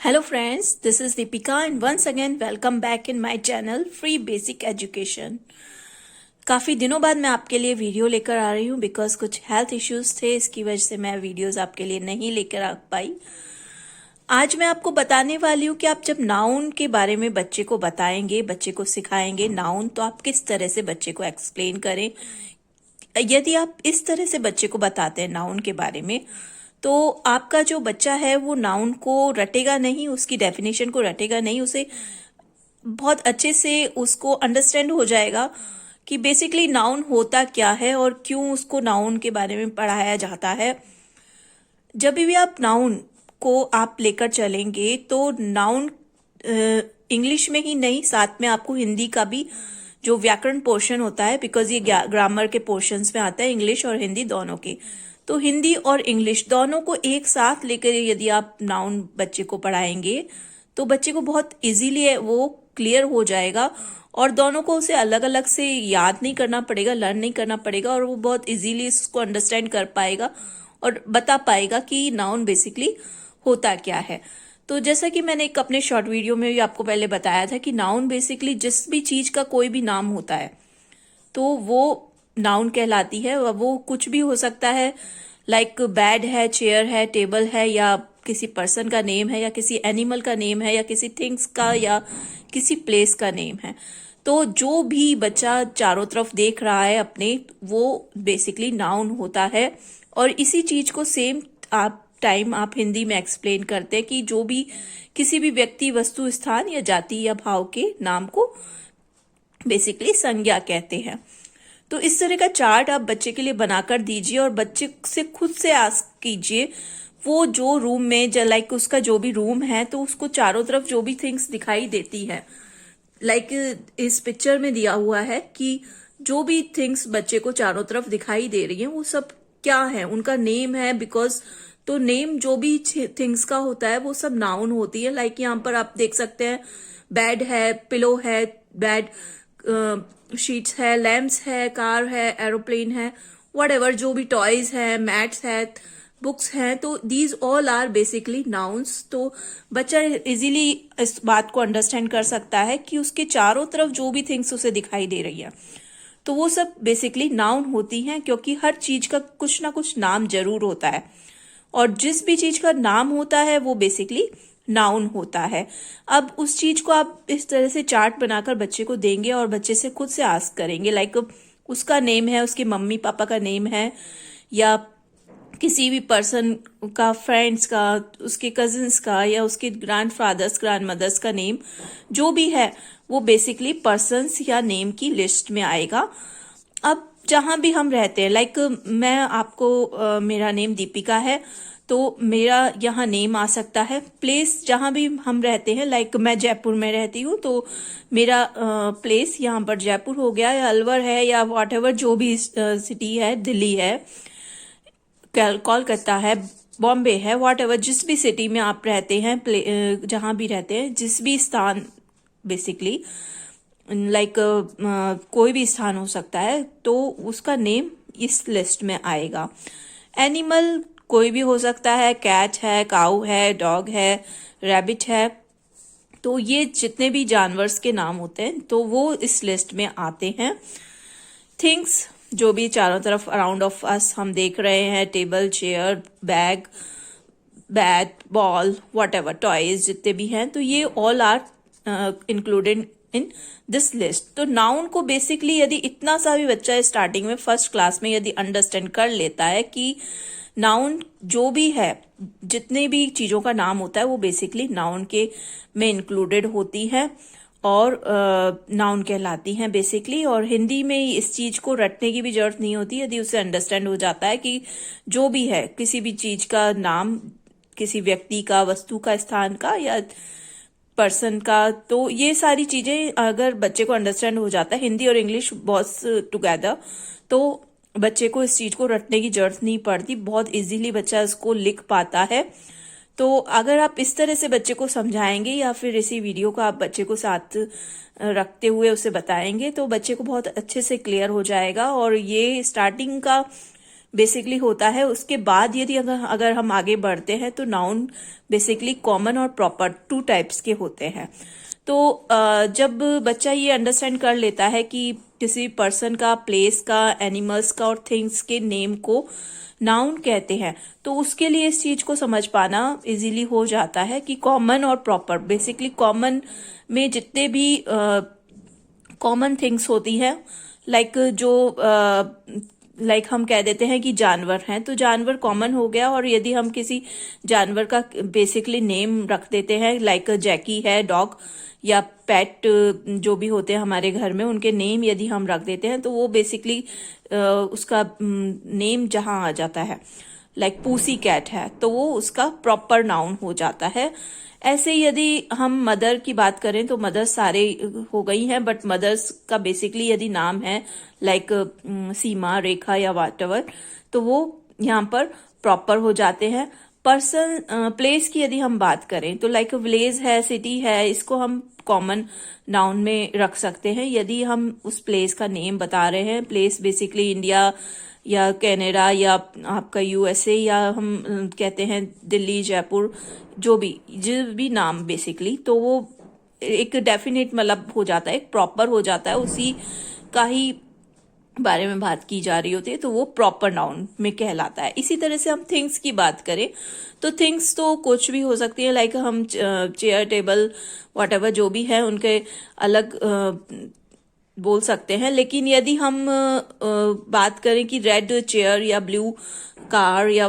Hello friends, this is Deepika and once again welcome back in my channel Free Basic Education। काफ़ी दिनों बाद मैं आपके लिए वीडियो लेकर आ रही हूँ बिकॉज कुछ हेल्थ इश्यूज थे, इसकी वजह से मैं वीडियोस आपके लिए नहीं लेकर आ पाई। आज मैं आपको बताने वाली हूँ कि आप जब नाउन के बारे में बच्चे को बताएंगे, बच्चे को सिखाएंगे नाउन, तो आप किस तरह से बच्चे को एक्सप्लेन करें। यदि आप इस तरह से बच्चे को बताते हैं नाउन के बारे में, तो आपका जो बच्चा है वो नाउन को रटेगा नहीं, उसकी डेफिनेशन को रटेगा नहीं, उसे बहुत अच्छे से उसको अंडरस्टैंड हो जाएगा कि बेसिकली नाउन होता क्या है और क्यों उसको नाउन के बारे में पढ़ाया जाता है। जब भी आप नाउन को आप लेकर चलेंगे तो नाउन इंग्लिश में ही नहीं, साथ में आपको हिंदी का भी जो व्याकरण पोर्शन होता है, बिकॉज ये ग्रामर के पोर्शंस में आता है, इंग्लिश और हिंदी दोनों के, तो हिंदी और इंग्लिश दोनों को एक साथ लेकर यदि आप नाउन बच्चे को पढ़ाएंगे तो बच्चे को बहुत इजीली वो क्लियर हो जाएगा और दोनों को उसे अलग अलग से याद नहीं करना पड़ेगा, लर्न नहीं करना पड़ेगा और वो बहुत इजीली इसको अंडरस्टैंड कर पाएगा और बता पाएगा कि नाउन बेसिकली होता क्या है। तो जैसा कि मैंने एक अपने शॉर्ट वीडियो में भी आपको पहले बताया था कि नाउन बेसिकली जिस भी चीज का कोई भी नाम होता है तो वो नाउन कहलाती है। वो कुछ भी हो सकता है, लाइक बेड है, चेयर है, टेबल है, या किसी पर्सन का नेम है, या किसी एनिमल का नेम है, या किसी थिंग्स का, या किसी प्लेस का नेम है। तो जो भी बच्चा चारों तरफ देख रहा है अपने, वो बेसिकली नाउन होता है। और इसी चीज को सेम आप हिंदी में एक्सप्लेन करते हैं कि जो भी किसी भी व्यक्ति, वस्तु, स्थान या जाति या भाव के नाम को बेसिकली संज्ञा कहते हैं। तो इस तरह का चार्ट आप बच्चे के लिए बनाकर दीजिए और बच्चे से खुद से आस्क कीजिए। वो जो रूम में, लाइक उसका जो भी रूम है, तो उसको चारों तरफ जो भी थिंग्स दिखाई देती है, लाइक इस पिक्चर में दिया हुआ है कि जो भी थिंग्स बच्चे को चारों तरफ दिखाई दे रही हैं वो सब क्या है, उनका नेम है। बिकॉज तो नेम जो भी थिंग्स का होता है वो सब नाउन होती है। लाइक यहाँ पर आप देख सकते हैं, बेड है, पिलो है, बेड शीट्स है, लैम्प्स है, कार है, एरोप्लेन है, व्हाटएवर जो भी टॉयज है, मैट्स है, बुक्स हैं, तो these all are basically nouns. तो बच्चा इजीली इस बात को अंडरस्टैंड कर सकता है कि उसके चारों तरफ जो भी थिंग्स उसे दिखाई दे रही है तो वो सब बेसिकली नाउन होती हैं, क्योंकि हर चीज का कुछ ना कुछ नाम जरूर होता है और जिस भी चीज का नाम होता है वो बेसिकली नाउन होता है। अब उस चीज को आप इस तरह से चार्ट बनाकर बच्चे को देंगे और बच्चे से खुद से आस्क करेंगे, लाइक उसका नेम है, उसके मम्मी पापा का नेम है, या किसी भी पर्सन का, फ्रेंड्स का, उसके कजिन्स का, या उसके ग्रैंडफादर्स, ग्रैंडमदर्स का नेम जो भी है वो बेसिकली पर्सन्स या नेम की लिस्ट में आएगा। अब जहां भी हम रहते हैं, लाइक मैं आपको मेरा नेम दीपिका है तो मेरा यहाँ नेम आ सकता है। प्लेस जहां भी हम रहते हैं, लाइक मैं जयपुर में रहती हूँ तो मेरा प्लेस यहाँ पर जयपुर हो गया, या अलवर है, या व्हाटएवर जो भी सिटी है, दिल्ली है, कोलकाता है, बॉम्बे है, व्हाटएवर जिस भी सिटी में आप रहते हैं, जहां भी रहते हैं, जिस भी स्थान बेसिकली, लाइक कोई भी स्थान हो सकता है, तो उसका नेम इस लिस्ट में आएगा। एनिमल कोई भी हो सकता है, कैट है, काऊ है, डॉग है, रैबिट है, तो ये जितने भी जानवर्स के नाम होते हैं तो वो इस लिस्ट में आते हैं। थिंग्स जो भी चारों तरफ अराउंड ऑफ अस हम देख रहे हैं, table, chair, bag, bat, ball, whatever toys जितने भी हैं, तो ये all are included in this list. तो नाउन को बेसिकली यदि इतना सा भी बच्चा स्टार्टिंग में फर्स्ट क्लास में यदि अंडरस्टैंड कर लेता है कि नाउन जो भी है, जितने भी चीजों का नाम होता है वो बेसिकली नाउन के में इंक्लूडेड होती है और नाउन कहलाती हैं बेसिकली। और हिंदी में इस चीज को रटने की भी जरूरत नहीं होती यदि उसे अंडरस्टैंड हो जाता है कि जो भी है, किसी भी चीज का नाम, किसी व्यक्ति का, वस्तु का, स्थान का, या पर्सन का, तो ये सारी चीजें अगर बच्चे को अंडरस्टैंड हो जाता है, हिंदी और इंग्लिश बहुत टुगेदर, तो बच्चे को इस चीज को रटने की जरूरत नहीं पड़ती, बहुत इजीली बच्चा इसको लिख पाता है। तो अगर आप इस तरह से बच्चे को समझाएंगे या फिर इसी वीडियो को आप बच्चे को साथ रखते हुए उसे बताएंगे तो बच्चे को बहुत अच्छे से क्लियर हो जाएगा। और ये स्टार्टिंग का बेसिकली होता है। उसके बाद यदि अगर हम आगे बढ़ते हैं तो नाउन बेसिकली कॉमन और प्रॉपर 2 टाइप्स के होते हैं। तो जब बच्चा ये अंडरस्टैंड कर लेता है कि किसी पर्सन का, प्लेस का, एनिमल्स का और थिंग्स के नेम को नाउन कहते हैं, तो उसके लिए इस चीज को समझ पाना इजीली हो जाता है कि कॉमन और प्रॉपर, बेसिकली कॉमन में जितने भी कॉमन थिंग्स होती है, लाइक हम कह देते हैं कि जानवर हैं, तो जानवर कॉमन हो गया। और यदि हम किसी जानवर का बेसिकली नेम रख देते हैं, लाइक जैकी है डॉग, या पेट जो भी होते हैं हमारे घर में, उनके नेम यदि हम रख देते हैं तो वो बेसिकली उसका नेम जहां आ जाता है, लाइक पूसी कैट है तो वो उसका प्रॉपर नाउन हो जाता है। ऐसे यदि हम मदर की बात करें तो मदर सारे हो गई हैं, बट मदर्स का बेसिकली यदि नाम है लाइक सीमा, रेखा या व्हाटएवर, तो वो यहाँ पर प्रॉपर हो जाते हैं। पर्सन, प्लेस की यदि हम बात करें तो लाइक विलेज है, सिटी है, इसको हम कॉमन नाउन में रख सकते हैं यदि हम उस प्लेस का नेम बता रहे हैं। प्लेस बेसिकली इंडिया या कनाडा या आपका यूएसए, या हम कहते हैं दिल्ली, जयपुर, जो भी नाम बेसिकली, तो वो एक डेफिनेट मतलब हो जाता है, एक प्रॉपर हो जाता है, उसी का ही बारे में बात की जा रही होती है, तो वो प्रॉपर नाउन में कहलाता है। इसी तरह से हम थिंग्स की बात करें तो थिंग्स तो कुछ भी हो सकती है, लाइक हम चेयर, टेबल, व्हाटएवर जो भी है उनके अलग बोल सकते हैं। लेकिन यदि हम बात करें कि रेड चेयर या ब्लू कार, या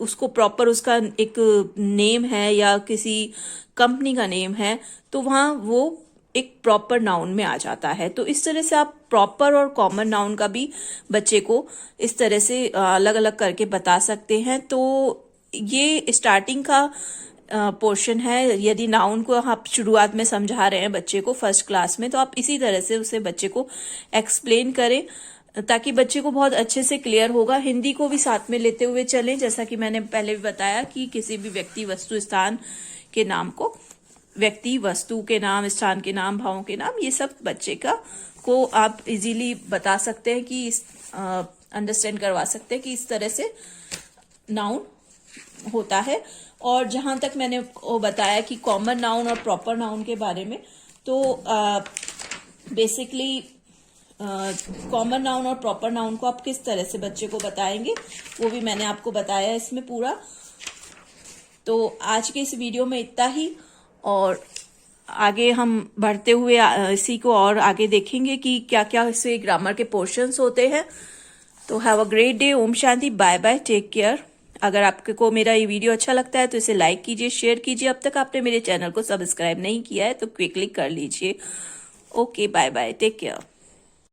उसको प्रॉपर उसका एक नेम है या किसी कंपनी का नेम है, तो वहां वो एक प्रॉपर नाउन में आ जाता है। तो इस तरह से आप प्रॉपर और कॉमन नाउन का भी बच्चे को इस तरह से अलग अलग करके बता सकते हैं। तो ये स्टार्टिंग का पोर्शन है। यदि नाउन को आप शुरुआत में समझा रहे हैं बच्चे को फर्स्ट क्लास में, तो आप इसी तरह से उसे बच्चे को एक्सप्लेन करें ताकि बच्चे को बहुत अच्छे से क्लियर होगा। हिंदी को भी साथ में लेते हुए चलें, जैसा कि मैंने पहले भी बताया कि किसी भी व्यक्ति, वस्तु, स्थान के नाम को, व्यक्ति, वस्तु के नाम, स्थान के नाम, भावों के नाम, ये सब बच्चे को आप इजीली बता सकते हैं कि अंडरस्टैंड करवा सकते हैं कि इस तरह से नाउन होता है। और जहां तक मैंने वो बताया कि कॉमन नाउन और प्रॉपर नाउन के बारे में, तो बेसिकली कॉमन नाउन और प्रॉपर नाउन को आप किस तरह से बच्चे को बताएंगे वो भी मैंने आपको बताया इसमें पूरा। तो आज के इस वीडियो में इतना ही, और आगे हम बढ़ते हुए इसी को और आगे देखेंगे कि क्या क्या इससे ग्रामर के पोर्शंस होते हैं। तो हैव अ ग्रेट डे। ओम शांति। Bye bye. Take care. अगर आपको मेरा ये वीडियो अच्छा लगता है तो इसे लाइक कीजिए, शेयर कीजिए। अब तक आपने मेरे चैनल को सब्सक्राइब नहीं किया है तो क्विकली कर लीजिए। Okay, bye bye. Take care.